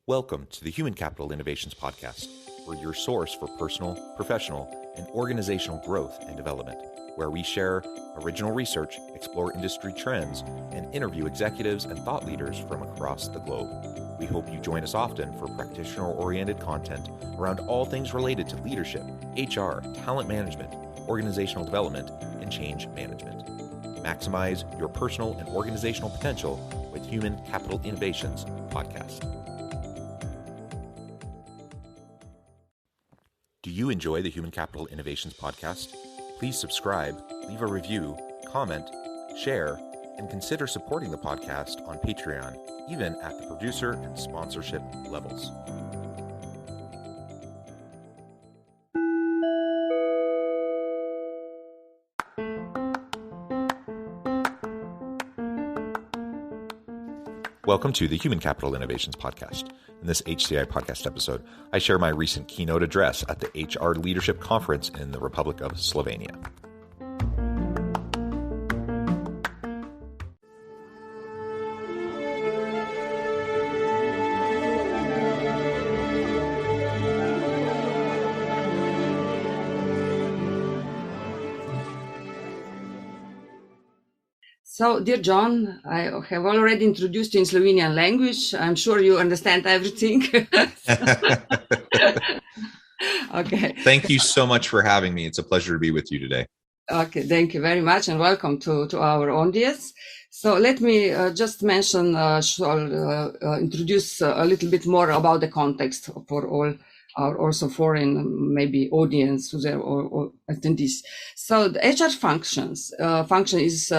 Welcome to the Human Capital Innovations Podcast. We're your source for personal, professional, and organizational growth and development, where we share original research, explore industry trends, and interview executives and thought leaders from across the globe. We hope you join us often for practitioner-oriented content around all things related to leadership, HR, talent management, organizational development, and change management. Maximize your personal and organizational potential with Human Capital Innovations Podcast. Do you enjoy the Human Capital Innovations Podcast? Please subscribe, leave a review, comment, share, and consider supporting the podcast on Patreon, even at the producer and sponsorship levels. Welcome to the Human Capital Innovations Podcast. In this HCI Podcast episode, I share my recent keynote address at the HR Leadership Conference in the Republic of Slovenia. So, dear John, I have already introduced you in Slovenian language. I'm sure you understand everything. Okay. Thank you so much for having me. It's a pleasure to be with you today. Okay, thank you very much and welcome to our audience. So let me just mention, introduce a little bit more about the context for all our also foreign maybe audience who's there or attendees. So the HR function is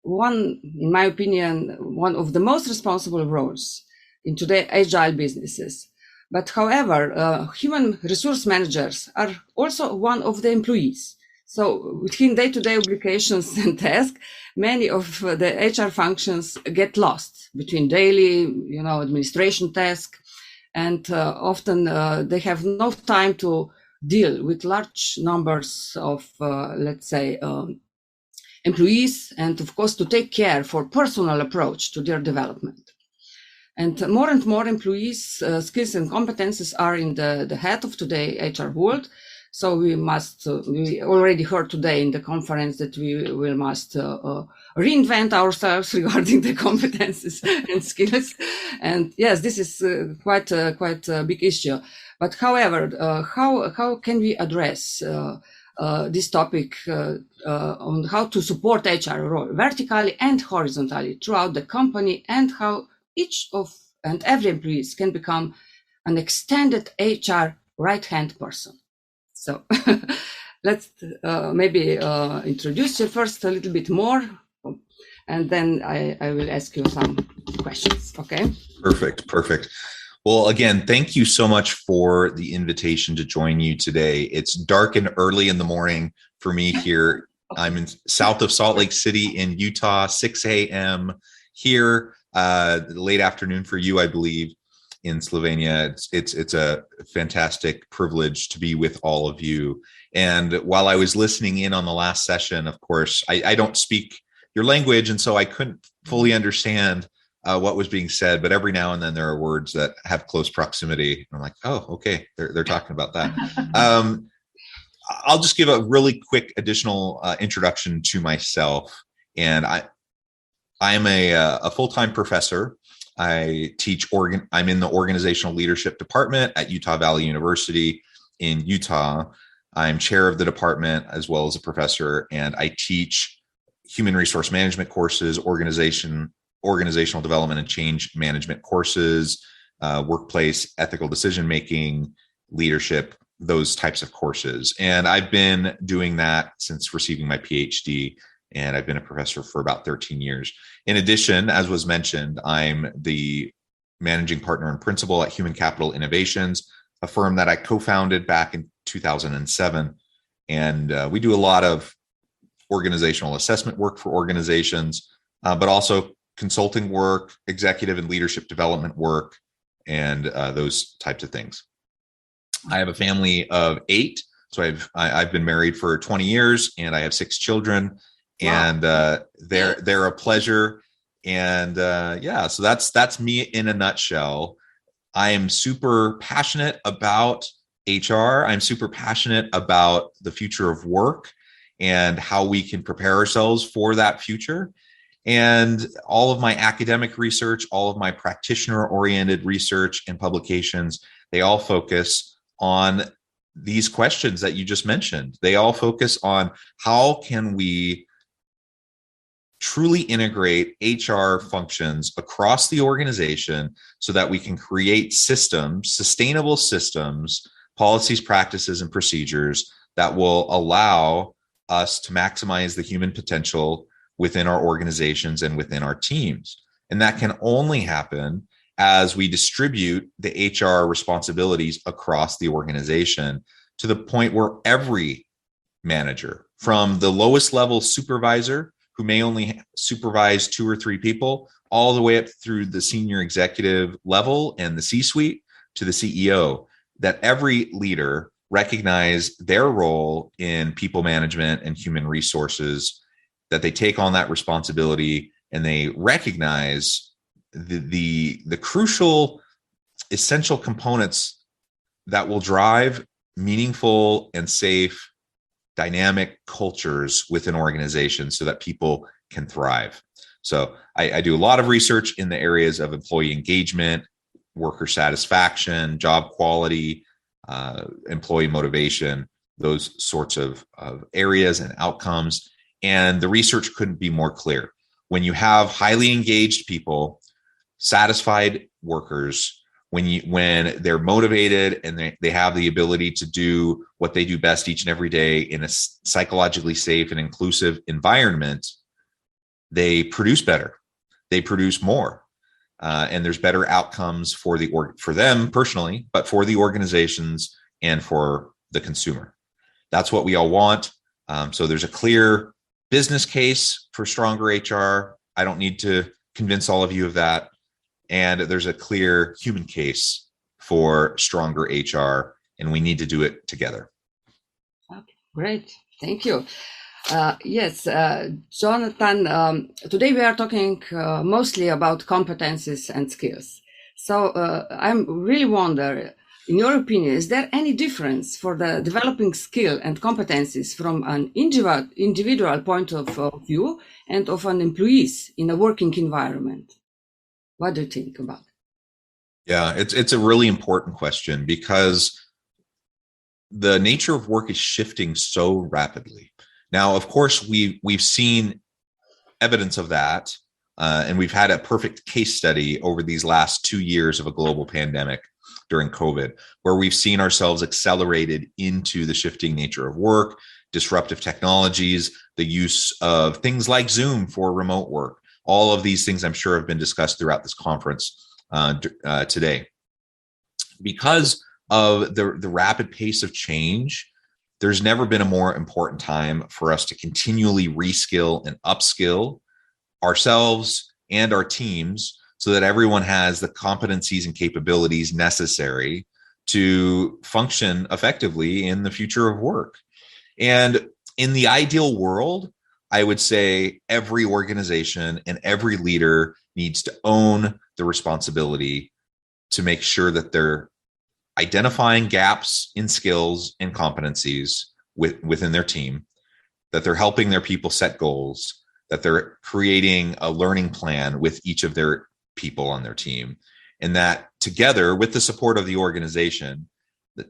one, in my opinion, one of the most responsible roles in today's agile businesses. But however, human resource managers are also one of the employees. So within day-to-day obligations and tasks, many of the HR functions get lost between daily, administration tasks, and often they have no time to deal with large numbers of, employees, and of course to take care for personal approach to their development. And more employees' skills and competences are in the head of today HR world. So we already heard today in the conference that we must reinvent ourselves regarding the competences and skills. And yes, this is quite a big issue. But however, how can we address this topic on how to support HR role vertically and horizontally throughout the company, and how each of and every employee can become an extended HR right-hand person. So let's maybe introduce you first a little bit more, and then I will ask you some questions, okay? Perfect. Well, again, thank you so much for the invitation to join you today. It's dark and early in the morning for me here. I'm in south of Salt Lake City in Utah, 6 a.m. here, late afternoon for you, I believe, in Slovenia. It's a fantastic privilege to be with all of you. And while I was listening in on the last session, of course, I don't speak your language, and so I couldn't fully understand what was being said, but every now and then there are words that have close proximity. I'm like, oh, okay, they're talking about that. I'll just give a really quick additional introduction to myself. And I'm a full-time professor. I teach I'm in the organizational leadership department at Utah Valley University in Utah. I'm chair of the department as well as a professor, and I teach human resource management courses, organizational development and change management courses, workplace ethical decision-making, leadership, those types of courses. And I've been doing that since receiving my PhD, and I've been a professor for about 13 years. In addition, as was mentioned, I'm the managing partner and principal at Human Capital Innovations, a firm that I co-founded back in 2007. And we do a lot of organizational assessment work for organizations, but also consulting work, executive and leadership development work, and those types of things. I have a family of 8, so I've been married for 20 years, and I have 6 children. Wow. And they're a pleasure. And so that's me in a nutshell. I am super passionate about HR. I'm super passionate about the future of work and how we can prepare ourselves for that future. And all of my academic research, all of my practitioner-oriented research and publications, they all focus on these questions that you just mentioned. They all focus on how can we truly integrate HR functions across the organization so that we can create systems, sustainable systems, policies, practices, and procedures that will allow us to maximize the human potential within our organizations and within our teams. And that can only happen as we distribute the HR responsibilities across the organization to the point where every manager, from the lowest level supervisor who may only supervise 2 or 3 people, all the way up through the senior executive level and the C-suite to the CEO, that every leader recognize their role in people management and human resources, that they take on that responsibility, and they recognize the crucial, essential components that will drive meaningful and safe, dynamic cultures within organizations so that people can thrive. So I do a lot of research in the areas of employee engagement, worker satisfaction, job quality, employee motivation, those sorts of areas and outcomes. And the research couldn't be more clear. When you have highly engaged people, satisfied workers, when they're motivated and they have the ability to do what they do best each and every day in a psychologically safe and inclusive environment, they produce better, they produce more, and there's better outcomes for them personally, but for the organizations and for the consumer. That's what we all want. So there's a clear business case for stronger HR. I don't need to convince all of you of that. And there's a clear human case for stronger HR, and we need to do it together. Okay, great. Thank you. Yes, Jonathan, today we are talking mostly about competencies and skills. So I really wonder, in your opinion, is there any difference for the developing skill and competencies from an individual point of view and of an employees in a working environment? What do you think about it? Yeah, it's a really important question because the nature of work is shifting so rapidly. Now, of course, we've seen evidence of that, and we've had a perfect case study over these last 2 years of a global pandemic during COVID, where we've seen ourselves accelerated into the shifting nature of work, disruptive technologies, the use of things like Zoom for remote work. All of these things, I'm sure, have been discussed throughout this conference today. Because of the rapid pace of change, there's never been a more important time for us to continually reskill and upskill ourselves and our teams so that everyone has the competencies and capabilities necessary to function effectively in the future of work. And in the ideal world, I would say every organization and every leader needs to own the responsibility to make sure that they're identifying gaps in skills and competencies within their team, that they're helping their people set goals, that they're creating a learning plan with each of their people on their team, and that together with the support of the organization,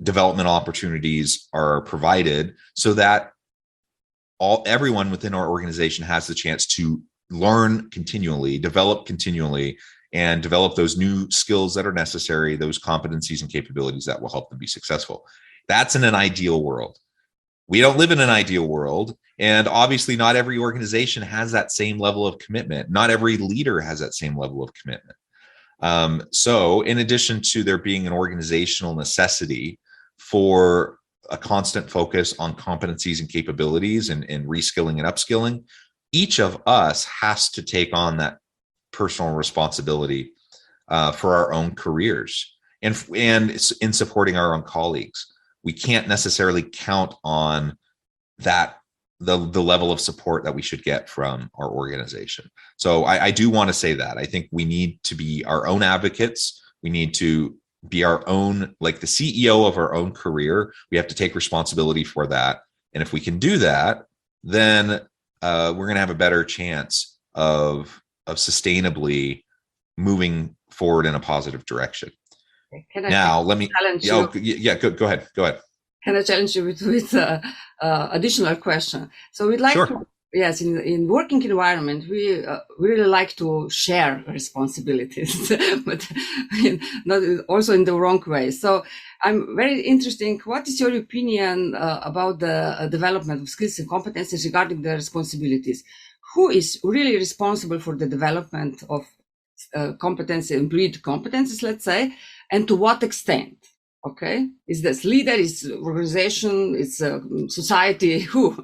development opportunities are provided so that everyone within our organization has the chance to learn continually, develop continually, and develop those new skills that are necessary, those competencies and capabilities that will help them be successful. That's in an ideal world. We don't live in an ideal world. And obviously not every organization has that same level of commitment. Not every leader has that same level of commitment. So in addition to there being an organizational necessity for a constant focus on competencies and capabilities and reskilling and upskilling, each of us has to take on that personal responsibility for our own careers and in supporting our own colleagues. We can't necessarily count on that, the level of support that we should get from our organization. So I do want to say that I think we need to be our own advocates. We need to be our own, like the CEO of our own career. We have to take responsibility for that. And if we can do that, then we're going to have a better chance of sustainably moving forward in a positive direction. Now, let me challenge you? Yeah, go ahead. Can I challenge you with additional question? So we'd like sure. to, yes, in working environment, we really like to share responsibilities, but not also in the wrong way. So I'm very interested. What is your opinion about the development of skills and competencies regarding the responsibilities? Who is really responsible for the development of employee competencies, let's say, and to what extent? Okay, is this leader, is organization, is society, who?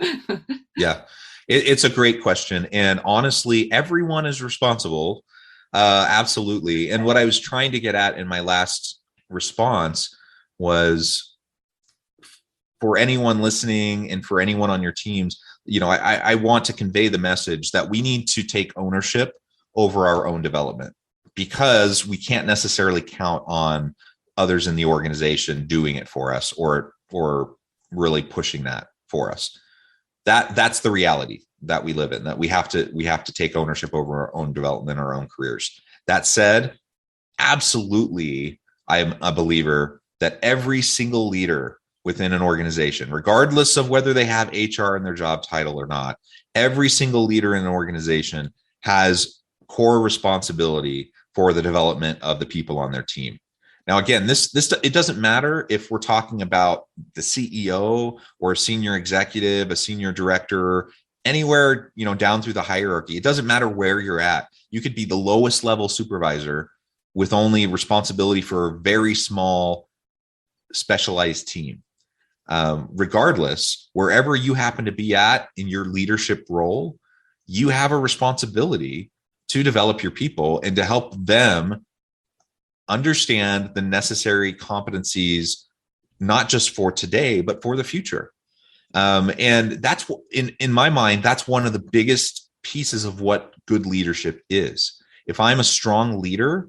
Yeah, it's a great question. And honestly, everyone is responsible. Absolutely. And what I was trying to get at in my last response was, for anyone listening and for anyone on your teams, I want to convey the message that we need to take ownership over our own development, because we can't necessarily count on others in the organization doing it for us or really pushing that for us. That's the reality that we live in, that we have to take ownership over our own development, our own careers. That said, absolutely, I am a believer that every single leader within an organization, regardless of whether they have HR in their job title or not, every single leader in an organization has core responsibility for the development of the people on their team. Now, again, this it doesn't matter if we're talking about the CEO or a senior executive, a senior director, anywhere, down through the hierarchy. It doesn't matter where you're at. You could be the lowest level supervisor with only responsibility for a very small specialized team. Regardless, wherever you happen to be at in your leadership role, you have a responsibility to develop your people and to help them understand the necessary competencies, not just for today, but for the future. And that's, in my mind, that's one of the biggest pieces of what good leadership is. If I'm a strong leader,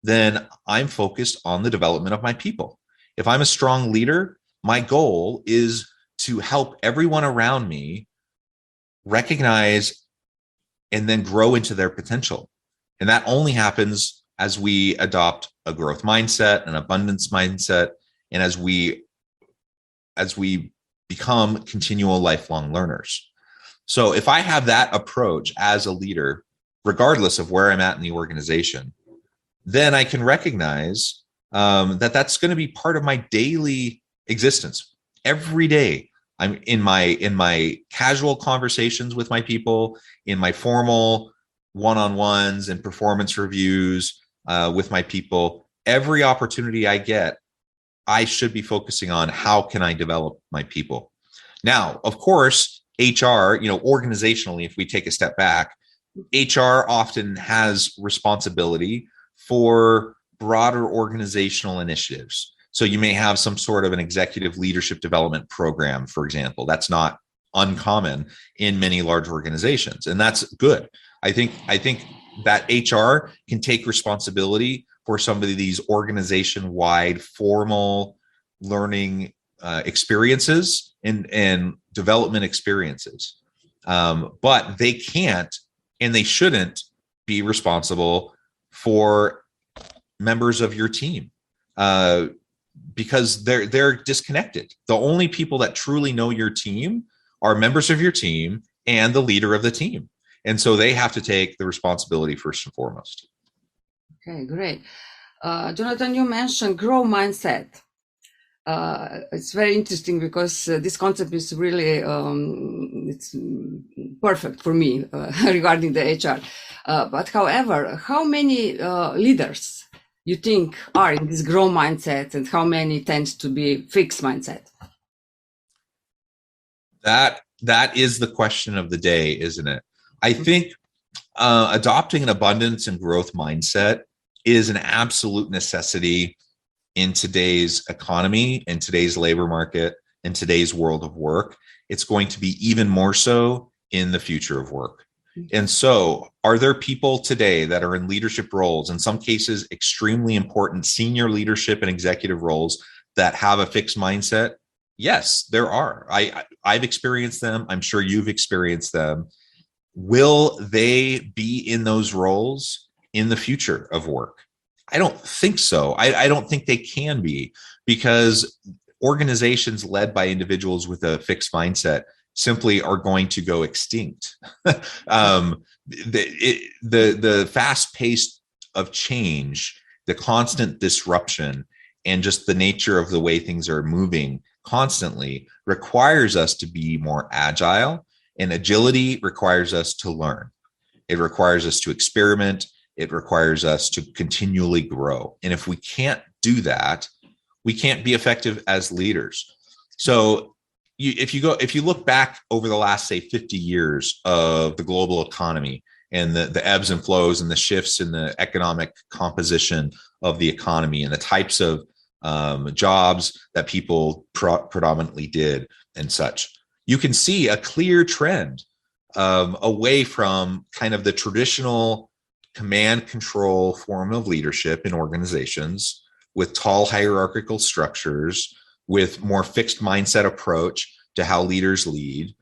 then I'm focused on the development of my people. If I'm a strong leader, my goal is to help everyone around me recognize and then grow into their potential. And that only happens as we adopt a growth mindset, an abundance mindset, and as we become continual lifelong learners. So if I have that approach as a leader, regardless of where I'm at in the organization, then I can recognize that that's going to be part of my daily existence. Every day, I'm in my casual conversations with my people, in my formal one-on-ones and performance reviews with my people. Every opportunity I get, I should be focusing on how can I develop my people. Now, of course, HR, organizationally, if we take a step back, HR often has responsibility for broader organizational initiatives. So you may have some sort of an executive leadership development program, for example. That's not uncommon in many large organizations, and that's good. I think that HR can take responsibility for some of these organization-wide formal learning experiences and development experiences. But they can't and they shouldn't be responsible for members of your team because they're disconnected. The only people that truly know your team are members of your team and the leader of the team. And so they have to take the responsibility first and foremost. Okay, great. Jonathan, you mentioned growth mindset. It's very interesting because this concept is really it's perfect for me regarding the HR. But however, how many leaders you think are in this growth mindset, and how many tend to be fixed mindset? That is the question of the day, isn't it? I think adopting an abundance and growth mindset is an absolute necessity in today's economy, in today's labor market, in today's world of work. It's going to be even more so in the future of work. And so, are there people today that are in leadership roles, in some cases, extremely important senior leadership and executive roles that have a fixed mindset? Yes, there are. I've experienced them. I'm sure you've experienced them. Will they be in those roles in the future of work? I don't think so. I don't think they can be, because organizations led by individuals with a fixed mindset simply are going to go extinct. The fast pace of change, the constant disruption, and just the nature of the way things are moving constantly requires us to be more agile, and agility requires us to learn. It requires us to experiment. It requires us to continually grow. And if we can't do that, we can't be effective as leaders. So if you look back over the last, say, 50 years of the global economy and the ebbs and flows and the shifts in the economic composition of the economy and the types of jobs that people predominantly did and such, you can see a clear trend away from kind of the traditional command control form of leadership in organizations with tall hierarchical structures, with more fixed mindset approach to how leaders lead,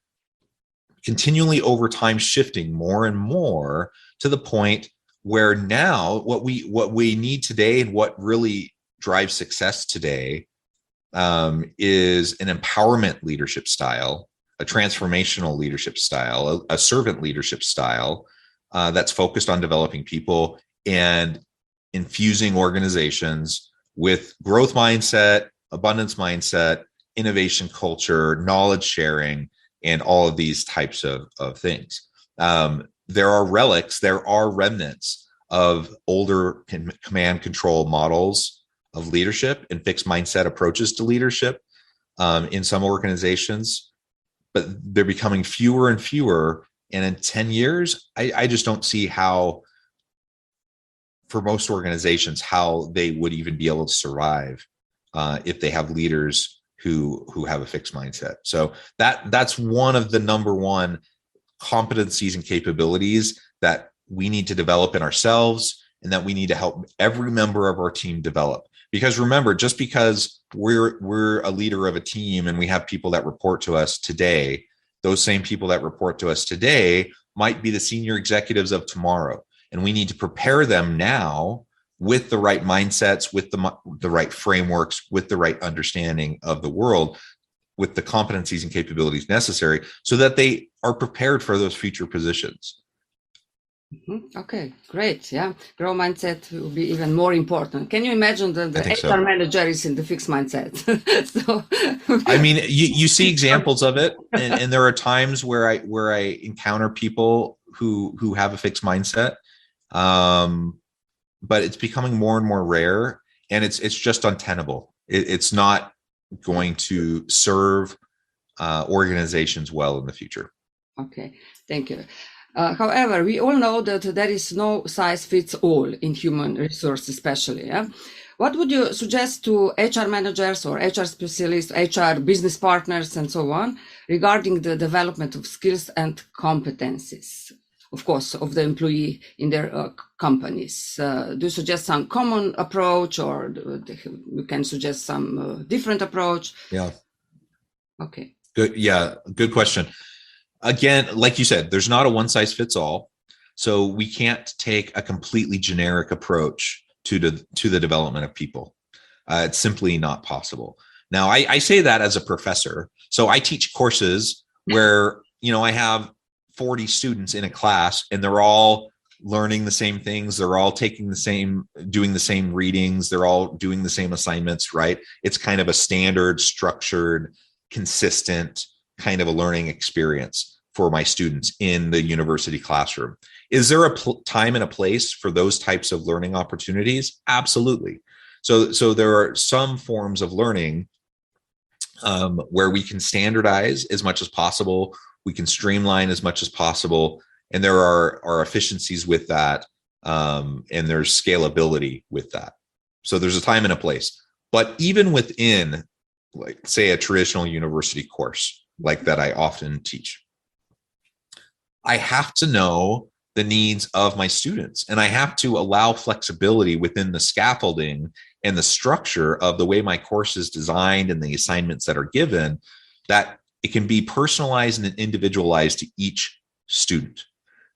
continually over time shifting more and more to the point where now what we need today and what really drives success today is an empowerment leadership style, a transformational leadership style, a servant leadership style that's focused on developing people and infusing organizations with growth mindset, abundance mindset, innovation culture, knowledge sharing, and all of these types of things. There are remnants of older command control models of leadership and fixed mindset approaches to leadership in some organizations, but they're becoming fewer and fewer. And in 10 years, I just don't see how, for most organizations, how they would even be able to survive if they have leaders who have a fixed mindset. So that's one of the number one competencies and capabilities that we need to develop in ourselves, and that we need to help every member of our team develop. Because remember, just because we're a leader of a team and we have people that report to us today, those same people that report to us today might be the senior executives of tomorrow. And we need to prepare them now with the right mindsets, with the right frameworks, with the right understanding of the world, with the competencies and capabilities necessary so that they are prepared for those future positions. Okay, great. Yeah, growth mindset will be even more important. Can you imagine the HR manager is in the fixed mindset? So, I mean, you see examples of it, and there are times where I encounter people who have a fixed mindset, but it's becoming more and more rare, and it's just untenable. It's not going to serve organizations well in the future. Okay, thank you. However, we all know that there is no size fits all in human resources, especially. Yeah? What would you suggest to HR managers or HR specialists, HR business partners, and so on, regarding the development of skills and competencies, of course, of the employee in their companies? Do you suggest some common approach, or you can suggest some different approach? Yeah. Okay. Good. Yeah. Good question. Again, like you said, there's not a one size fits all. So we can't take a completely generic approach to the development of people. It's simply not possible. Now, I say that as a professor. So I teach courses where, I have 40 students in a class, and they're all learning the same things. They're all doing the same readings. They're all doing the same assignments, right? It's kind of a standard, structured, consistent kind of a learning experience for my students in the university classroom. Is there a time and a place for those types of learning opportunities? Absolutely. So there are some forms of learning where we can standardize as much as possible. We can streamline as much as possible. And there are efficiencies with that. And there's scalability with that. So there's a time and a place. But even within, like, say, a traditional university course like that I often teach, I have to know the needs of my students, and I have to allow flexibility within the scaffolding and the structure of the way my course is designed and the assignments that are given, that it can be personalized and individualized to each student,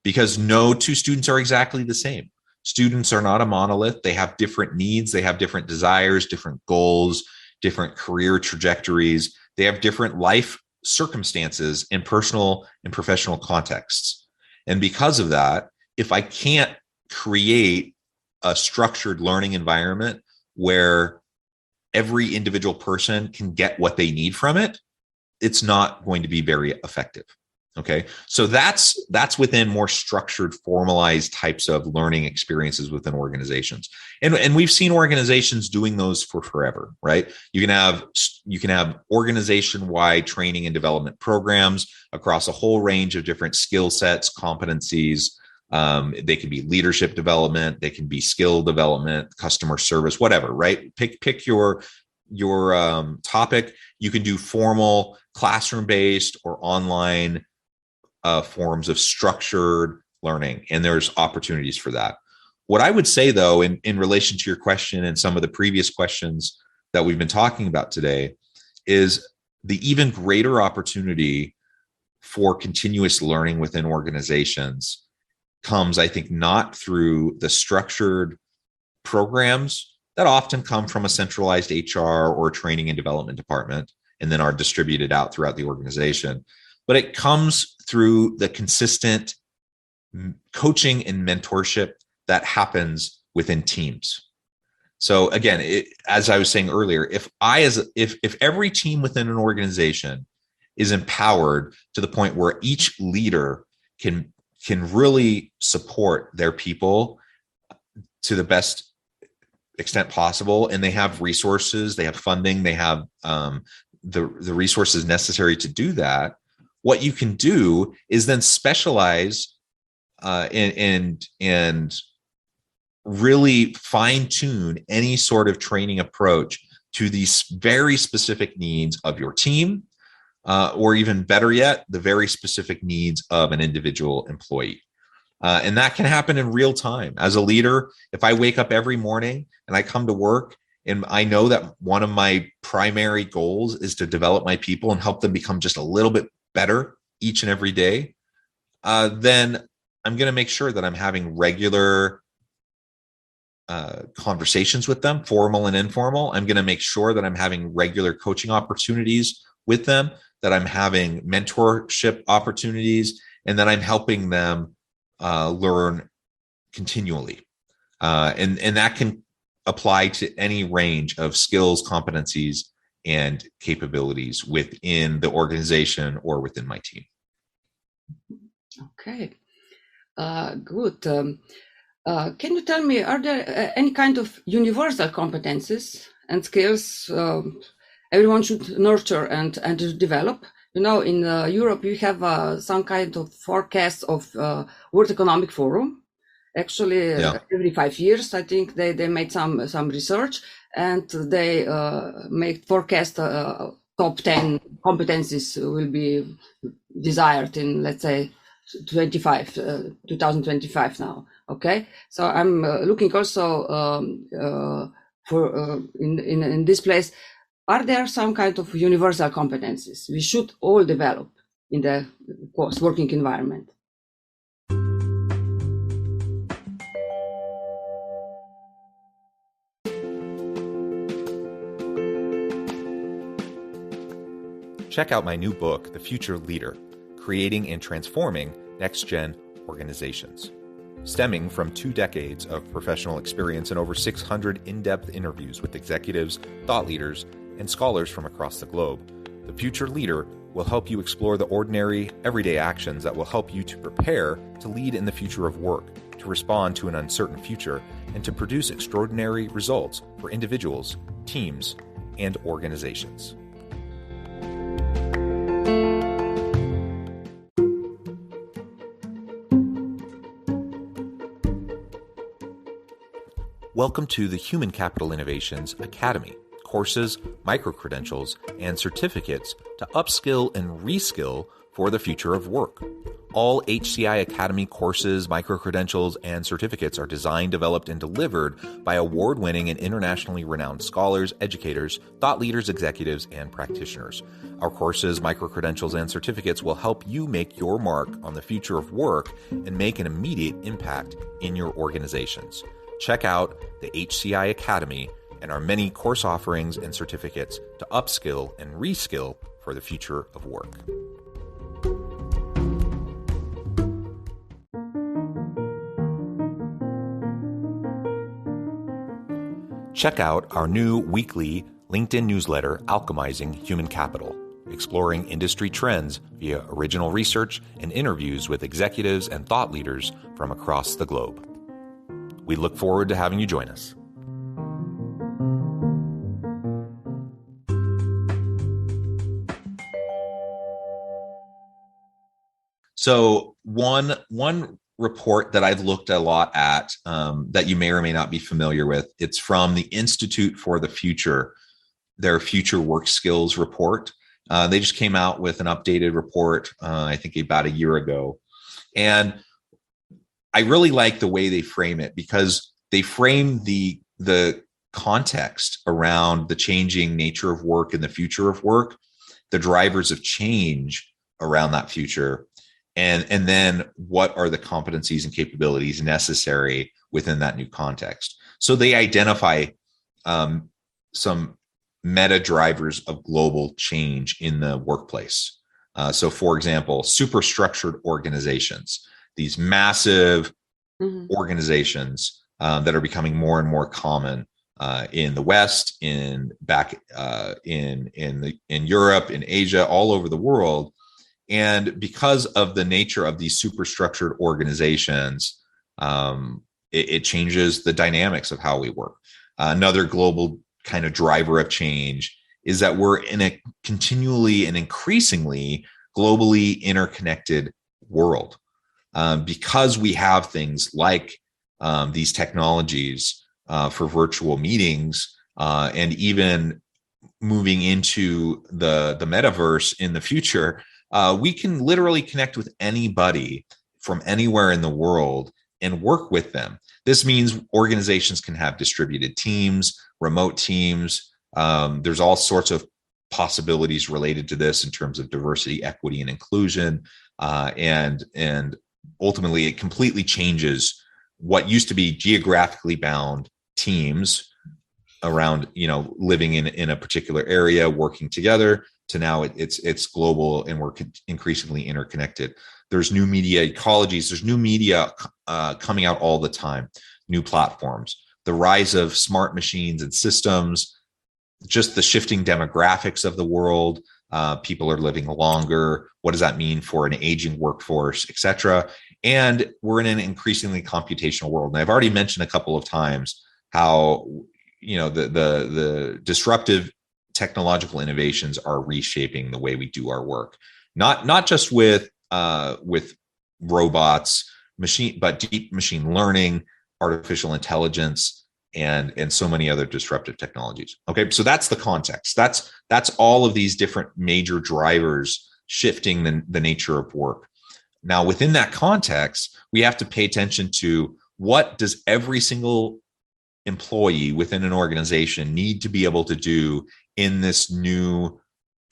because no two students are exactly the same. Students are not a monolith. They have different needs. They have different desires, different goals, different career trajectories. They have different life circumstances in personal and professional contexts. And because of that, if I can't create a structured learning environment where every individual person can get what they need from it, it's not going to be very effective. Okay. So that's within more structured, formalized types of learning experiences within organizations. And we've seen organizations doing those for forever, right? You can have organization-wide training and development programs across a whole range of different skill sets, competencies. They can be leadership development, they can be skill development, customer service, whatever, right? Pick your topic. You can do formal classroom-based or online forms of structured learning, and there's opportunities for that. What I would say, though, in relation to your question and some of the previous questions that we've been talking about today, is the even greater opportunity for continuous learning within organizations comes, I think, not through the structured programs that often come from a centralized HR or training and development department and then are distributed out throughout the organization, but it comes through the consistent coaching and mentorship that happens within teams. So again, as I was saying earlier, if every team within an organization is empowered to the point where each leader can really support their people to the best extent possible, and they have resources, they have funding, they have the resources necessary to do that, what you can do is then specialize and really fine tune any sort of training approach to these very specific needs of your team, or even better yet, the very specific needs of an individual employee. And that can happen in real time. As a leader, if I wake up every morning and I come to work and I know that one of my primary goals is to develop my people and help them become just a little bit better each and every day, then I'm going to make sure that I'm having regular conversations with them, formal and informal. I'm going to make sure that I'm having regular coaching opportunities with them, that I'm having mentorship opportunities, and that I'm helping them learn continually. And that can apply to any range of skills, competencies, and capabilities within the organization or within my team. Okay, good. Can you tell me, are there any kind of universal competencies and skills everyone should nurture and develop? You know, in Europe, we have some kind of forecast of World Economic Forum. Actually, every 5 years, I think they made some research, and they make forecast top 10 competencies will be desired in, let's say, 2025 now. Okay, so I'm looking also for in this place. Are there some kind of universal competencies we should all develop in the course working environment? Check out my new book, The Future Leader, Creating and Transforming Next-Gen Organizations. Stemming from 2 decades of professional experience and over 600 in-depth interviews with executives, thought leaders, and scholars from across the globe, The Future Leader will help you explore the ordinary, everyday actions that will help you to prepare to lead in the future of work, to respond to an uncertain future, and to produce extraordinary results for individuals, teams, and organizations. Welcome to the Human Capital Innovations Academy. Courses, micro-credentials, and certificates to upskill and reskill for the future of work. All HCI Academy courses, micro-credentials, and certificates are designed, developed, and delivered by award-winning and internationally renowned scholars, educators, thought leaders, executives, and practitioners. Our courses, micro-credentials, and certificates will help you make your mark on the future of work and make an immediate impact in your organizations. Check out the HCI Academy and our many course offerings and certificates to upskill and reskill for the future of work. Check out our new weekly LinkedIn newsletter, Alchemizing Human Capital, exploring industry trends via original research and interviews with executives and thought leaders from across the globe. We look forward to having you join us. So one report that I've looked a lot at that you may or may not be familiar with, it's from the Institute for the Future, their Future Work Skills report. They just came out with an updated report, I think about a year ago. And I really like the way they frame it because they frame the context around the changing nature of work and the future of work, the drivers of change around that future, and then what are the competencies and capabilities necessary within that new context. So they identify some meta drivers of global change in the workplace. So for example, superstructured organizations, these massive organizations that are becoming more and more common in the West, in Europe, in Asia, all over the world. And because of the nature of these superstructured organizations, it changes the dynamics of how we work. Another global kind of driver of change is that we're in a continually and increasingly globally interconnected world. Because we have things like these technologies for virtual meetings and even moving into the metaverse in the future, we can literally connect with anybody from anywhere in the world and work with them. This means organizations can have distributed teams, remote teams. There's all sorts of possibilities related to this in terms of diversity, equity, and inclusion. And ultimately, it completely changes what used to be geographically bound teams around, living in a particular area, working together, to now it's global and we're increasingly interconnected. There's new media ecologies. There's new media coming out all the time, new platforms, the rise of smart machines and systems, just the shifting demographics of the world. People are living longer. What does that mean for an aging workforce, et cetera? And we're in an increasingly computational world. And I've already mentioned a couple of times how, the disruptive technological innovations are reshaping the way we do our work, not just with robots, but deep machine learning, artificial intelligence, and so many other disruptive technologies. Okay, so that's the context. That's all of these different major drivers shifting the nature of work. Now, within that context, we have to pay attention to what does every single employee within an organization need to be able to do in this new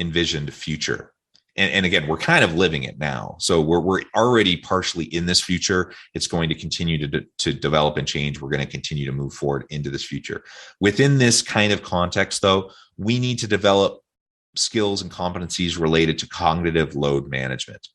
envisioned future. And again, we're kind of living it now. So we're already partially in this future. It's going to continue to develop and change. We're going to continue to move forward into this future. Within this kind of context, though, we need to develop skills and competencies related to cognitive load management.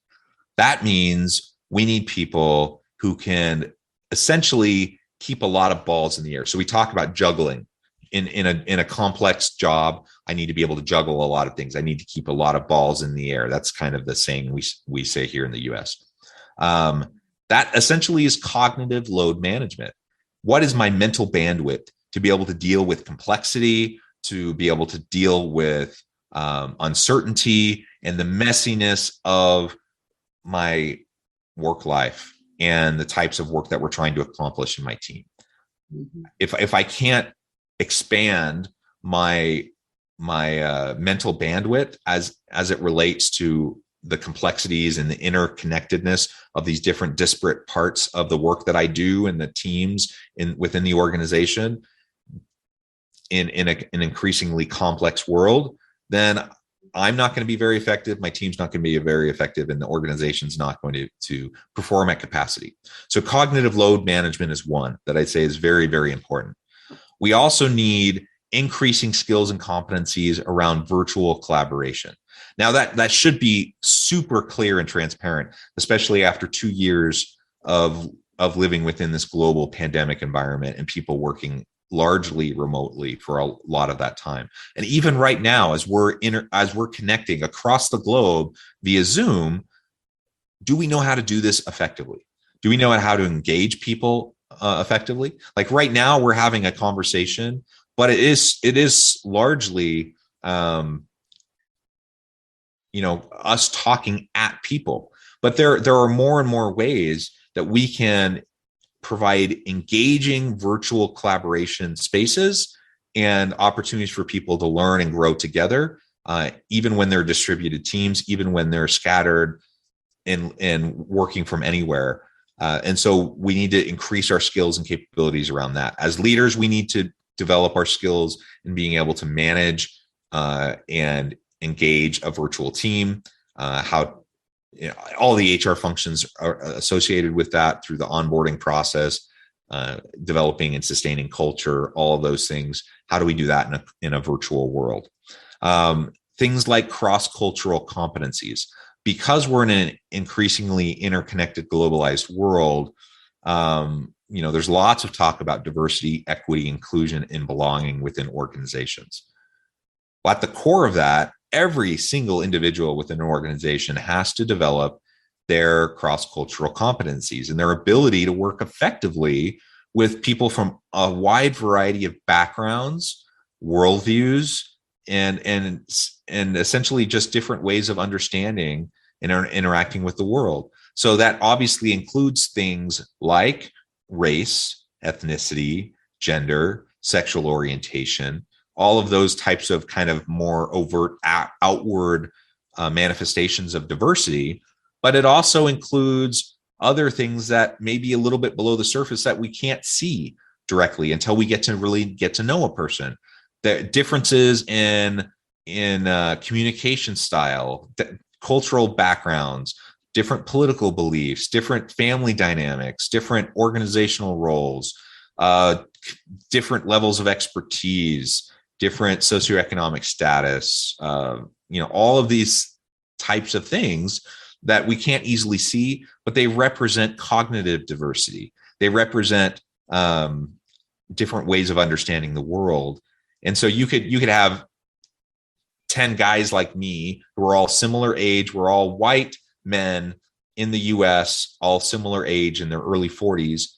That means we need people who can essentially keep a lot of balls in the air. So we talk about juggling. In a complex job, I need to be able to juggle a lot of things. I need to keep a lot of balls in the air. That's kind of the saying we say here in the US. That essentially is cognitive load management. What is my mental bandwidth to be able to deal with complexity, to be able to deal with uncertainty and the messiness of my work life and the types of work that we're trying to accomplish in my team? Mm-hmm. If I can't expand my mental bandwidth as it relates to the complexities and the interconnectedness of these different disparate parts of the work that I do and the teams within the organization in an increasingly complex world, then I'm not going to be very effective. My team's not going to be very effective, and the organization's not going to perform at capacity. So cognitive load management is one that I'd say is very, very important. We also need increasing skills and competencies around virtual collaboration. Now that should be super clear and transparent, especially after 2 years of living within this global pandemic environment and people working largely remotely for a lot of that time. And even right now, as we're connecting across the globe via Zoom, do we know how to do this effectively? Do we know how to engage people effectively? Like right now, we're having a conversation, but it is largely us talking at people. But there are more and more ways that we can provide engaging virtual collaboration spaces and opportunities for people to learn and grow together, even when they're distributed teams, even when they're scattered and working from anywhere. And so we need to increase our skills and capabilities around that. As leaders, we need to develop our skills in being able to manage and engage a virtual team, all the HR functions are associated with that through the onboarding process, developing and sustaining culture, all of those things. How do we do that in a virtual world? Things like cross-cultural competencies. Because we're in an increasingly interconnected, globalized world, there's lots of talk about diversity, equity, inclusion, and belonging within organizations. Well, at the core of that, every single individual within an organization has to develop their cross-cultural competencies and their ability to work effectively with people from a wide variety of backgrounds, worldviews, and essentially just different ways of understanding and interacting with the world. So that obviously includes things like race, ethnicity, gender, sexual orientation, all of those types of kind of more overt outward manifestations of diversity. But it also includes other things that may be a little bit below the surface that we can't see directly until we get to really get to know a person. The differences in communication style, cultural backgrounds, different political beliefs, different family dynamics, different organizational roles, different levels of expertise, different socioeconomic status, all of these types of things that we can't easily see, but they represent cognitive diversity. They represent different ways of understanding the world. And so you could have 10 guys like me who are all similar age. We're all white men in the US, all similar age in their early 40s.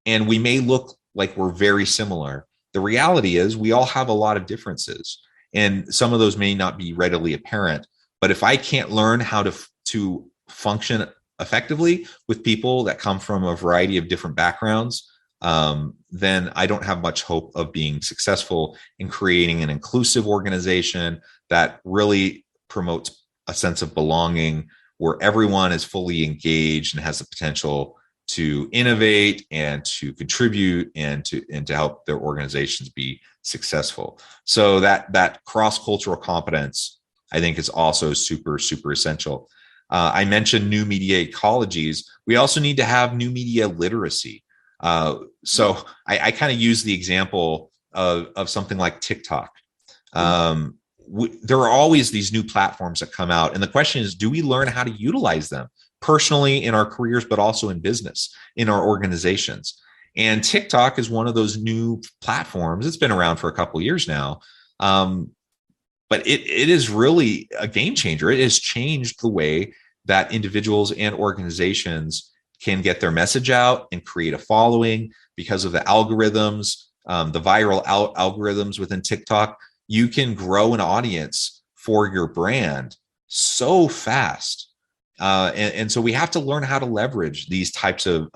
And we may look like we're very similar. The reality is we all have a lot of differences, and some of those may not be readily apparent. But if I can't learn how to function effectively with people that come from a variety of different backgrounds, then I don't have much hope of being successful in creating an inclusive organization that really promotes a sense of belonging, where everyone is fully engaged and has the potential to innovate and to contribute and to help their organizations be successful. So that cross-cultural competence, I think, is also super, super essential. I mentioned new media ecologies. We also need to have new media literacy. So I kind of use the example of something like TikTok. There are always these new platforms that come out. And the question is, do we learn how to utilize them personally in our careers, but also in business, in our organizations? And TikTok is one of those new platforms. It's been around for a couple of years now. But it is really a game changer. It has changed the way that individuals and organizations can get their message out and create a following because of the algorithms, the viral algorithms within TikTok. You can grow an audience for your brand so fast. And so we have to learn how to leverage these types of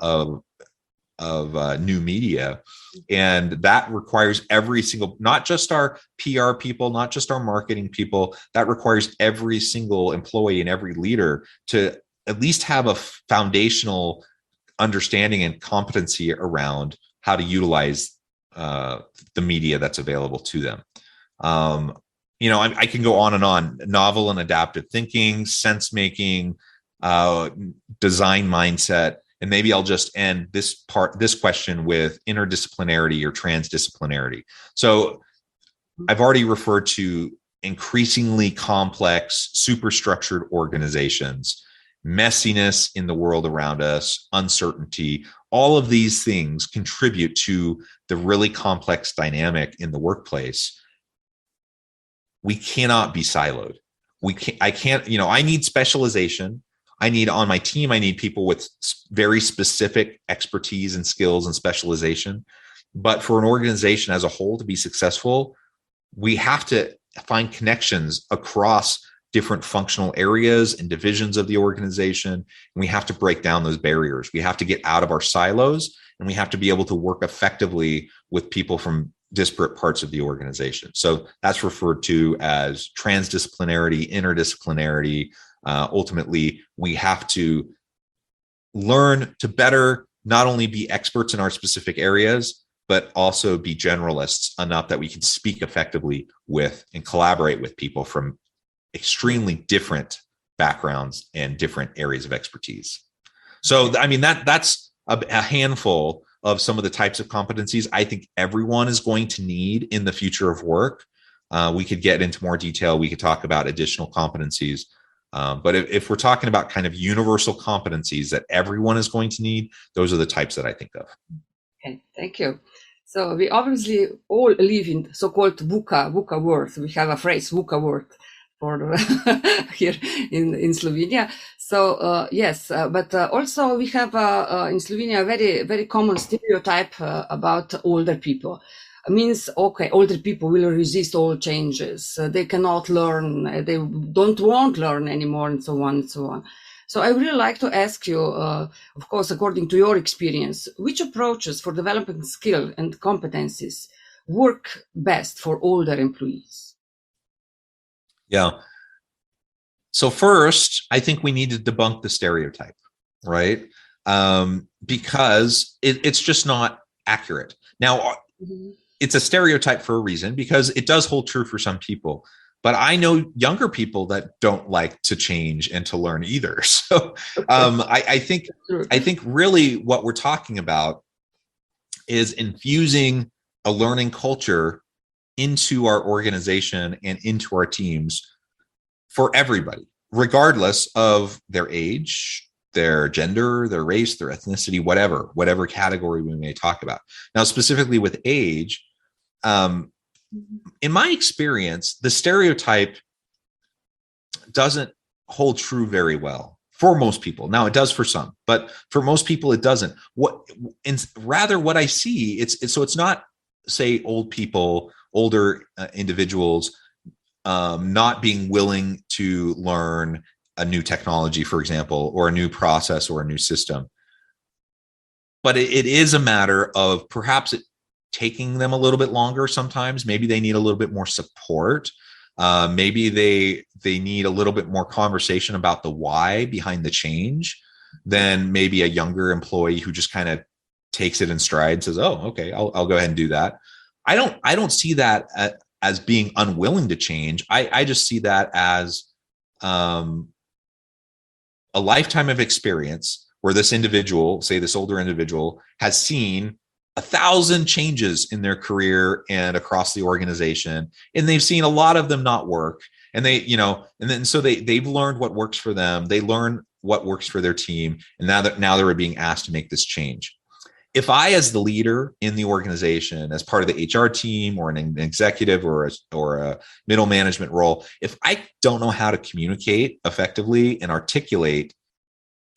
new media. And that requires every single, not just our PR people, not just our marketing people, that requires every single employee and every leader to at least have a foundational understanding and competency around how to utilize the media that's available to them. I can go on and on. Novel and adaptive thinking, sense making, design mindset. And maybe I'll just end this question with interdisciplinarity or transdisciplinarity. So I've already referred to increasingly complex, superstructured organizations, messiness in the world around us, uncertainty. All of these things contribute to the really complex dynamic in the workplace. We cannot be siloed. I need specialization. I need on my team, I need people with very specific expertise and skills and specialization. But for an organization as a whole to be successful, we have to find connections across different functional areas and divisions of the organization. And we have to break down those barriers. We have to get out of our silos, and we have to be able to work effectively with people from disparate parts of the organization. So that's referred to as transdisciplinarity, interdisciplinarity. Ultimately, we have to learn to better not only be experts in our specific areas, but also be generalists enough that we can speak effectively with and collaborate with people from extremely different backgrounds and different areas of expertise. So, I mean, that's a handful of some of the types of competencies I think everyone is going to need in the future of work. We could get into more detail. We could talk about additional competencies. But if we're talking about kind of universal competencies that everyone is going to need, those are the types that I think of. Okay, thank you. So we obviously all live in so-called VUCA world. We have a phrase VUCA world for here in Slovenia. So yes, but also we have in Slovenia a very, very common stereotype about older people. It means, okay, older people will resist all changes. They cannot learn. They don't want to learn anymore, and so on and so on. So I would really like to ask you, of course, according to your experience, which approaches for developing skill and competencies work best for older employees? Yeah. So first, I think we need to debunk the stereotype, right? Because it's just not accurate. Now, it's a stereotype for a reason, because it does hold true for some people. But I know younger people that don't like to change and to learn either. So I think really what we're talking about is infusing a learning culture into our organization and into our teams for everybody, regardless of their age, their gender, their race, their ethnicity, whatever category we may talk about. Now, specifically with age, in my experience, the stereotype doesn't hold true very well for most people. Now, it does for some, but for most people, it doesn't. Rather, what I see, it's not, say, older individuals not being willing to learn a new technology, for example, or a new process or a new system. But it is a matter of perhaps it taking them a little bit longer sometimes. Maybe they need a little bit more support. Maybe they need a little bit more conversation about the why behind the change than maybe a younger employee who just kind of takes it in stride, says, oh, okay, I'll go ahead and do that. I don't see that as being unwilling to change. I just see that as a lifetime of experience where this individual, say this older individual, has seen 1,000 changes in their career and across the organization, and they've seen a lot of them not work. And they've learned what works for them. They learn what works for their team, and now they're being asked to make this change. If I, as the leader in the organization, as part of the HR team or an executive or a middle management role, if I don't know how to communicate effectively and articulate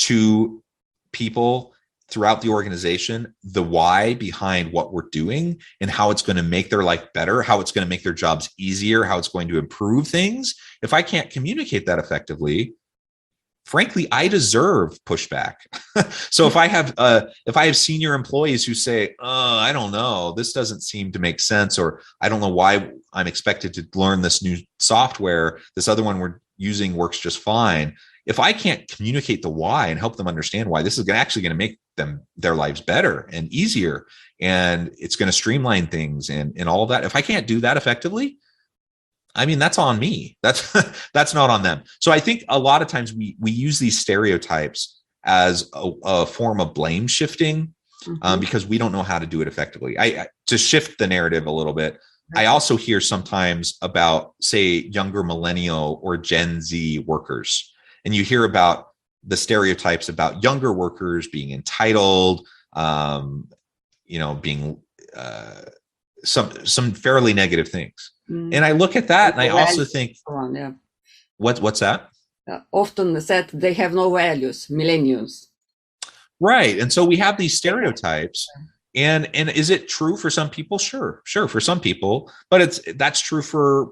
to people throughout the organization the why behind what we're doing and how it's going to make their life better, how it's going to make their jobs easier, how it's going to improve things, if I can't communicate that effectively, frankly, I deserve pushback. So if I have senior employees who say, I don't know, this doesn't seem to make sense, or I don't know why I'm expected to learn this new software, this other one we're using works just fine. If I can't communicate the why and help them understand why this is actually going to make their lives better and easier, and it's going to streamline things and all of that, if I can't do that effectively, I mean, that's on me. That's not on them. So I think a lot of times we use these stereotypes as a form of blame shifting, because we don't know how to do it effectively. To shift the narrative a little bit, I also hear sometimes about, say, younger millennial or Gen Z workers, and you hear about the stereotypes about younger workers being entitled, being some fairly negative things. And I look at that and I also think, what's that? Often said they have no values, millennials. Right. And so we have these stereotypes, and is it true for some people? Sure, for some people, but that's true for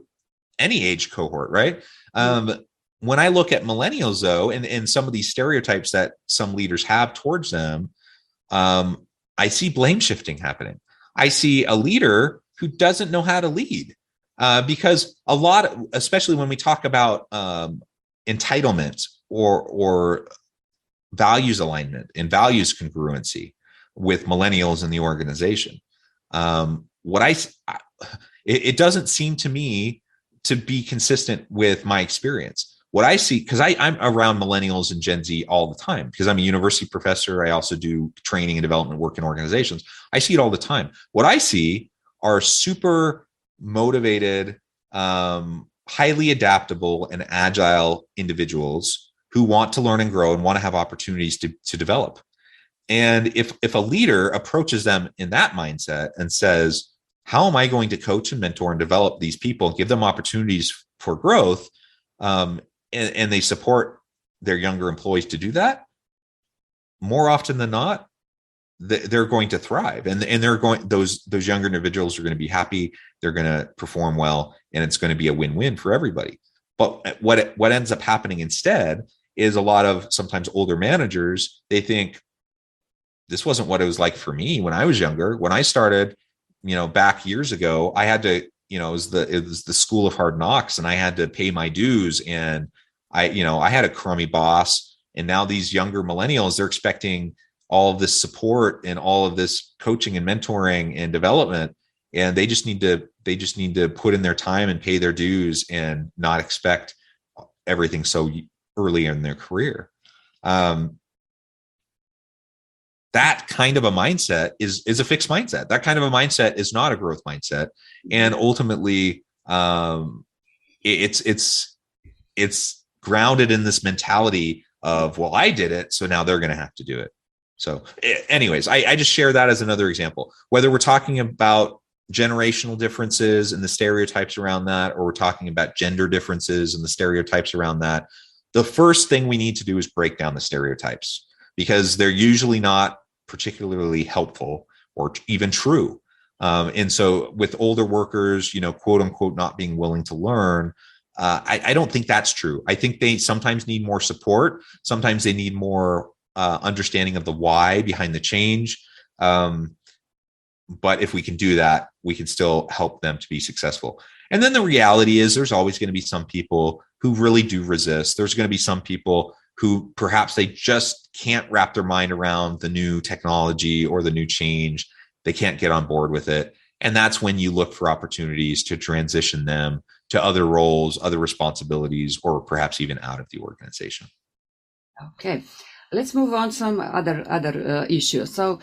any age cohort, right? When I look at millennials though, and some of these stereotypes that some leaders have towards them, I see blame shifting happening. I see a leader who doesn't know how to lead, because especially when we talk about entitlement or values alignment and values congruency with millennials in the organization, it doesn't seem to me to be consistent with my experience. What I see, because I'm around millennials and Gen Z all the time, because I'm a university professor. I also do training and development work in organizations. I see it all the time. What I see are super motivated, highly adaptable and agile individuals who want to learn and grow and want to have opportunities to develop. And if a leader approaches them in that mindset and says, how am I going to coach and mentor and develop these people and give them opportunities for growth, and they support their younger employees to do that, more often than not, they're going to thrive, and those younger individuals are going to be happy, they're going to perform well, and it's going to be a win-win for everybody. But what ends up happening instead is a lot of sometimes older managers, they think, this wasn't what it was like for me when I was younger. When I started, back years ago, I had to, it was the school of hard knocks, and I had to pay my dues, and I had a crummy boss. And now these younger millennials, they're expecting all of this support and all of this coaching and mentoring and development, and they just need to put in their time and pay their dues and not expect everything so early in their career. That kind of a mindset is a fixed mindset. That kind of a mindset is not a growth mindset. And ultimately, it's grounded in this mentality of, well, I did it, so now they're going to have to do it. So anyways, I just share that as another example, whether we're talking about generational differences and the stereotypes around that, or we're talking about gender differences and the stereotypes around that. The first thing we need to do is break down the stereotypes, because they're usually not particularly helpful or even true. And so with older workers, quote unquote, not being willing to learn, I don't think that's true. I think they sometimes need more support. Sometimes they need more understanding of the why behind the change. But if we can do that, we can still help them to be successful. And then the reality is there's always going to be some people who really do resist. There's going to be some people who perhaps they just can't wrap their mind around the new technology or the new change. They can't get on board with it. And that's when you look for opportunities to transition them to other roles, other responsibilities, or perhaps even out of the organization. Okay, let's move on to some other issues. So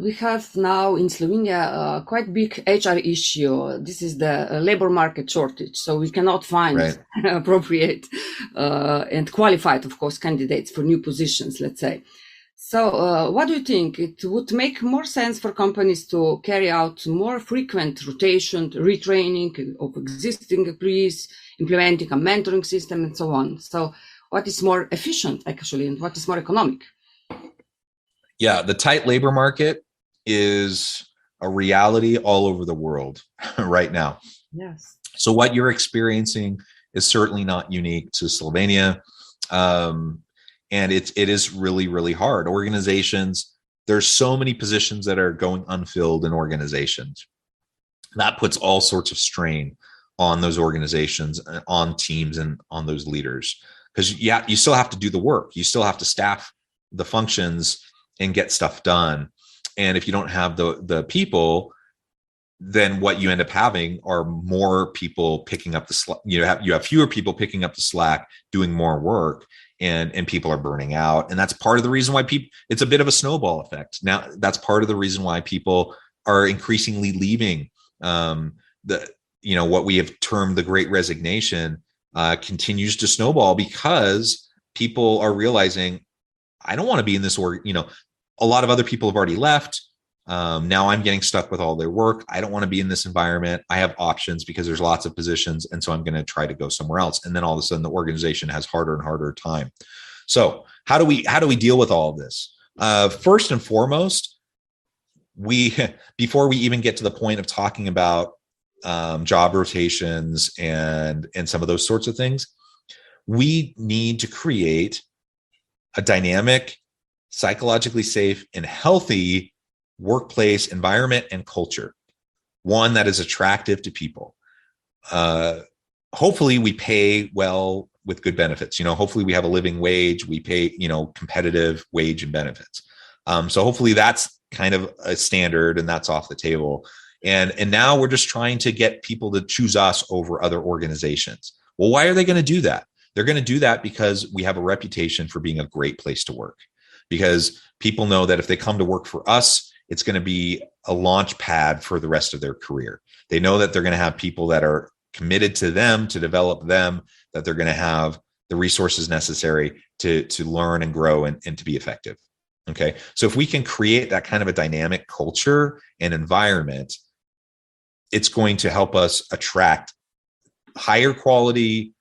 we have now in Slovenia quite big HR issue. This is the labor market shortage. So we cannot find appropriate and qualified, of course, candidates for new positions, let's say. So what do you think? It would make more sense for companies to carry out more frequent rotation, retraining of existing employees, implementing a mentoring system and so on. So what is more efficient actually, and what is more economic? Yeah, the tight labor market is a reality all over the world right now. Yes. So what you're experiencing is certainly not unique to Slovenia. And it is really, really hard. Organizations, there's so many positions that are going unfilled in organizations. That puts all sorts of strain on those organizations, on teams, and on those leaders. Because you still have to do the work. You still have to staff the functions and get stuff done. And if you don't have the people, then what you end up having are more people picking up the slack. You have fewer people picking up the slack, doing more work, and people are burning out. And that's part of the reason why it's a bit of a snowball effect. Now, that's part of the reason why people are increasingly leaving. What we have termed the Great Resignation continues to snowball because people are realizing, I don't want to be in this org. A lot of other people have already left. Now I'm getting stuck with all their work. I don't want to be in this environment. I have options because there's lots of positions. And so I'm going to try to go somewhere else. And then all of a sudden the organization has harder and harder time. So how do we deal with all of this? First and foremost, before we even get to the point of talking about job rotations and some of those sorts of things, we need to create a dynamic, psychologically safe, and healthy workplace environment and culture, one that is attractive to people. Hopefully we pay well with good benefits. Hopefully we have a living wage. We pay, competitive wage and benefits. So hopefully that's kind of a standard and that's off the table. And now we're just trying to get people to choose us over other organizations. Well, why are they going to do that? They're going to do that because we have a reputation for being a great place to work, because people know that if they come to work for us, it's going to be a launch pad for the rest of their career. They know that they're going to have people that are committed to them, to develop them, that they're going to have the resources necessary to learn and grow and to be effective. Okay. So if we can create that kind of a dynamic culture and environment, it's going to help us attract higher quality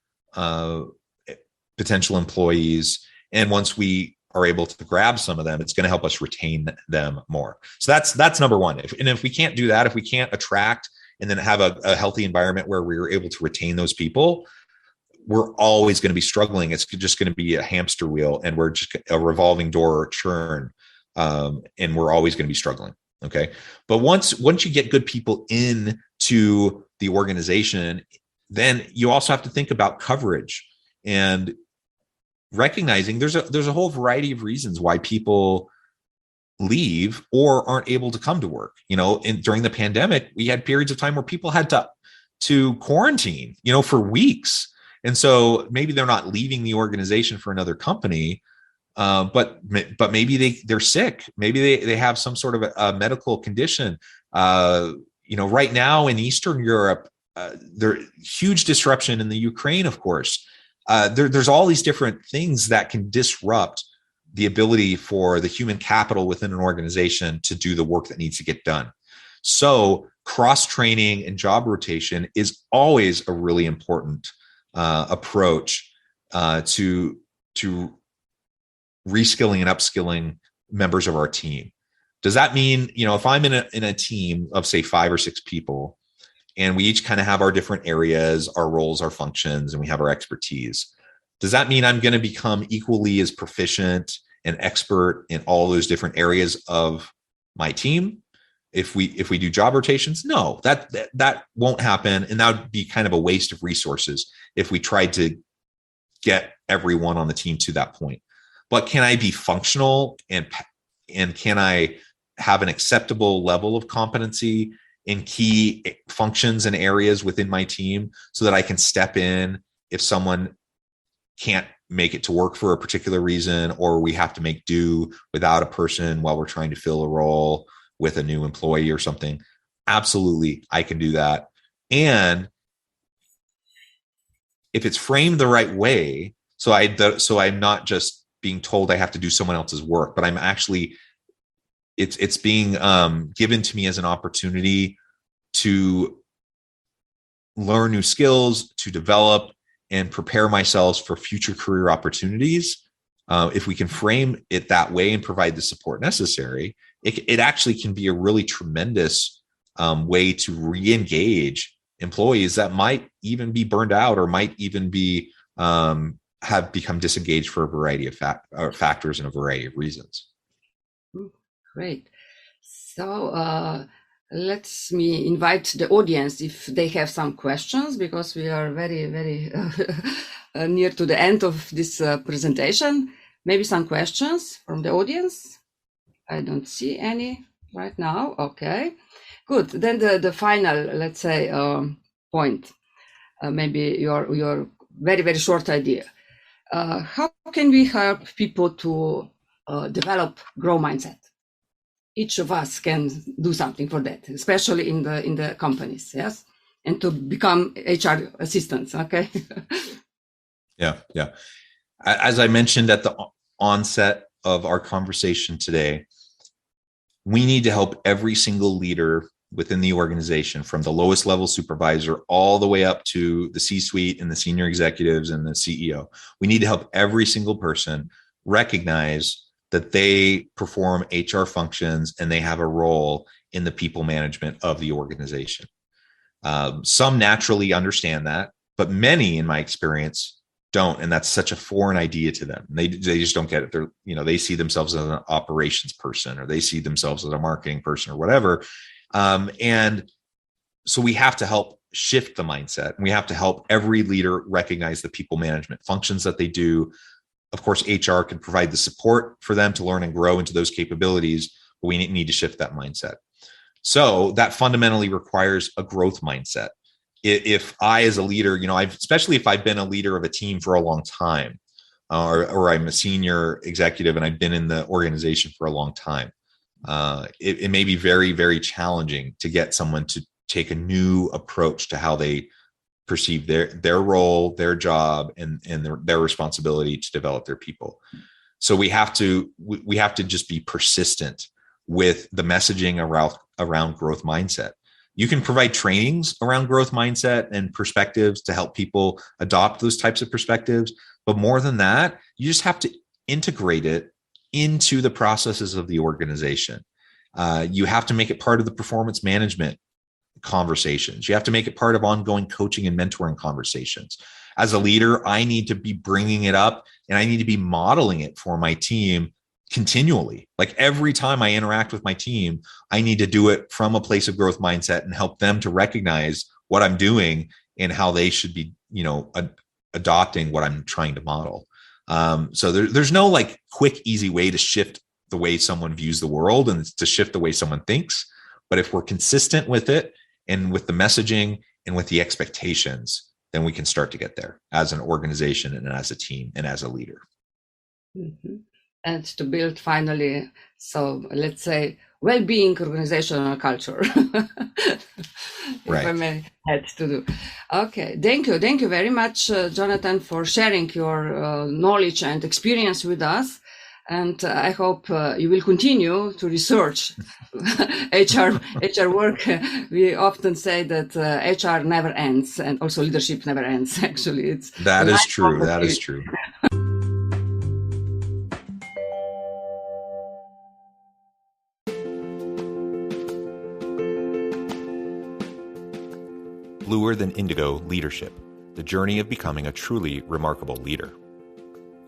potential employees. And once we are able to grab some of them, it's going to help us retain them more. So that's number one. If we can't do that, if we can't attract and then have a healthy environment where we're able to retain those people, we're always going to be struggling. It's just going to be a hamster wheel, and we're just a revolving door churn, and we're always going to be struggling. Okay. But once you get good people into the organization, then you also have to think about coverage and recognizing there's a whole variety of reasons why people leave or aren't able to come to work. During the pandemic, we had periods of time where people had to quarantine, for weeks. And so maybe they're not leaving the organization for another company, but maybe they're sick. Maybe they have some sort of a medical condition. Right now in Eastern Europe, there's huge disruption in the Ukraine, of course. There's all these different things that can disrupt the ability for the human capital within an organization to do the work that needs to get done. So cross-training and job rotation is always a really important approach to reskilling and upskilling members of our team. Does that mean, if I'm in a team of say 5 or 6 people, and we each kind of have our different areas, our roles, our functions, and we have our expertise, does that mean I'm going to become equally as proficient and expert in all those different areas of my team if we do job rotations? No, that won't happen. And that would be kind of a waste of resources if we tried to get everyone on the team to that point. But can I be functional and can I have an acceptable level of competency in key functions and areas within my team so that I can step in if someone can't make it to work for a particular reason, or we have to make do without a person while we're trying to fill a role with a new employee or something? Absolutely, I can do that. And if it's framed the right way, so I'm not just being told I have to do someone else's work, but I'm actually, it's being given to me as an opportunity to learn new skills, to develop and prepare myself for future career opportunities. If we can frame it that way and provide the support necessary, it actually can be a really tremendous way to re-engage employees that might even be burned out or might even be have become disengaged for a variety of factors and a variety of reasons. Great. So let me invite the audience if they have some questions, because we are very, very near to the end of this presentation. Maybe some questions from the audience. I don't see any right now. Okay, good. Then the final, let's say, point, maybe your very, very short idea. How can we help people to develop growth mindset? Each of us can do something for that, especially in the companies, yes, and to become HR assistants. Okay. Yeah. As I mentioned at the onset of our conversation today, we need to help every single leader within the organization, from the lowest level supervisor all the way up to the C-suite and the senior executives and the CEO. We need to help every single person recognize that they perform HR functions and they have a role in the people management of the organization. Some naturally understand that, but many, in my experience, don't, and that's such a foreign idea to them. They just don't get it. They see themselves as an operations person, or they see themselves as a marketing person, or whatever. And so we have to help shift the mindset, and we have to help every leader recognize the people management functions that they do. Of course, HR can provide the support for them to learn and grow into those capabilities, but we need to shift that mindset. So that fundamentally requires a growth mindset. If I, as a leader, especially if I've been a leader of a team for a long time, or I'm a senior executive and I've been in the organization for a long time, it may be very, very challenging to get someone to take a new approach to how they perceive their role, their job, and their responsibility to develop their people. So we have to just be persistent with the messaging around growth mindset. You can provide trainings around growth mindset and perspectives to help people adopt those types of perspectives. But more than that, you just have to integrate it into the processes of the organization. You have to make it part of the performance management conversations. You have to make it part of ongoing coaching and mentoring conversations. As a leader, I need to be bringing it up, and I need to be modeling it for my team continually. Like every time I interact with my team, I need to do it from a place of growth mindset and help them to recognize what I'm doing and how they should be, adopting what I'm trying to model. So there's no like quick, easy way to shift the way someone views the world and to shift the way someone thinks. But if we're consistent with it and with the messaging and with the expectations, then we can start to get there as an organization and as a team and as a leader. Mm-hmm. And to build finally, so let's say, well-being organizational culture. Right. If I may add to do. Okay, thank you very much, Jonathan, for sharing your knowledge and experience with us. And I hope you will continue to research HR work. We often say that HR never ends, and also leadership never ends. Actually, that is true. That is true. Bluer Than Indigo Leadership, the journey of becoming a truly remarkable leader.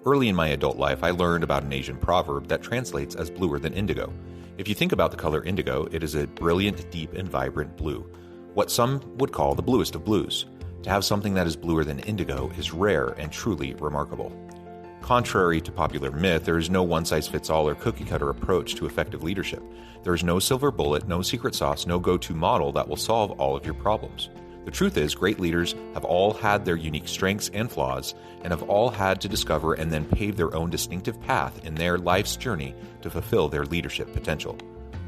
Early in my adult life, I learned about an Asian proverb that translates as bluer than indigo. If you think about the color indigo, it is a brilliant, deep, and vibrant blue, what some would call the bluest of blues. To have something that is bluer than indigo is rare and truly remarkable. Contrary to popular myth, there is no one-size-fits-all or cookie-cutter approach to effective leadership. There is no silver bullet, no secret sauce, no go-to model that will solve all of your problems. The truth is, great leaders have all had their unique strengths and flaws, and have all had to discover and then pave their own distinctive path in their life's journey to fulfill their leadership potential.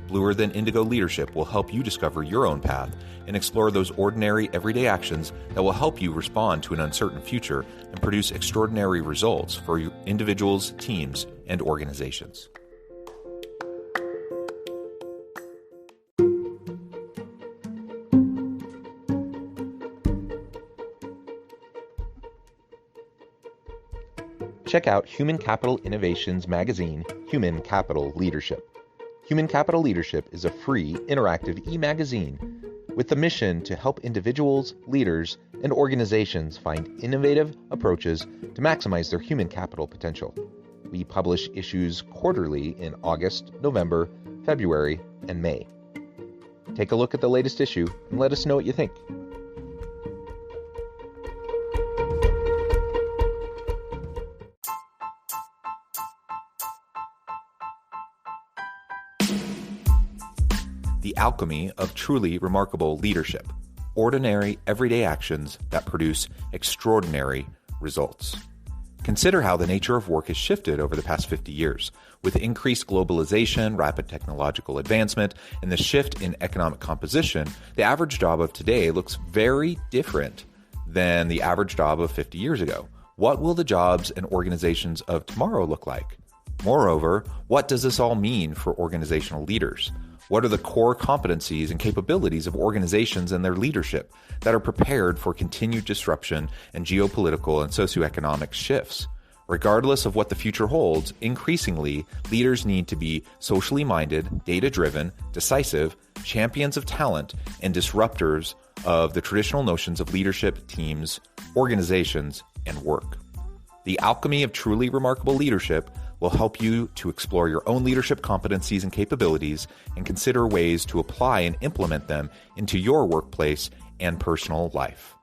Bluer Than Indigo Leadership will help you discover your own path and explore those ordinary, everyday actions that will help you respond to an uncertain future and produce extraordinary results for your individuals, teams, and organizations. Check out Human Capital Innovations magazine, Human Capital Leadership. Human Capital Leadership is a free, interactive e-magazine with the mission to help individuals, leaders, and organizations find innovative approaches to maximize their human capital potential. We publish issues quarterly in August, November, February, and May. Take a look at the latest issue and let us know what you think. The Alchemy of Truly Remarkable Leadership. Ordinary, everyday actions that produce extraordinary results. Consider how the nature of work has shifted over the past 50 years. With increased globalization, rapid technological advancement, and the shift in economic composition, the average job of today looks very different than the average job of 50 years ago. What will the jobs and organizations of tomorrow look like? Moreover, what does this all mean for organizational leaders? What are the core competencies and capabilities of organizations and their leadership that are prepared for continued disruption and geopolitical and socioeconomic shifts? Regardless of what the future holds, increasingly, leaders need to be socially minded, data-driven, decisive, champions of talent, and disruptors of the traditional notions of leadership, teams, organizations, and work. The Alchemy of Truly Remarkable Leadership will help you to explore your own leadership competencies and capabilities and consider ways to apply and implement them into your workplace and personal life.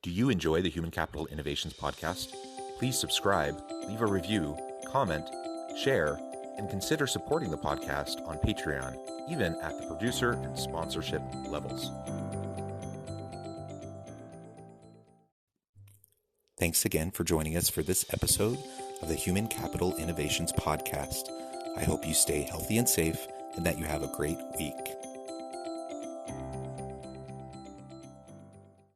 Do you enjoy the Human Capital Innovations podcast? Please subscribe, leave a review, comment, share, and consider supporting the podcast on Patreon, even at the producer and sponsorship levels. Thanks again for joining us for this episode of the Human Capital Innovations podcast. I hope you stay healthy and safe and that you have a great week.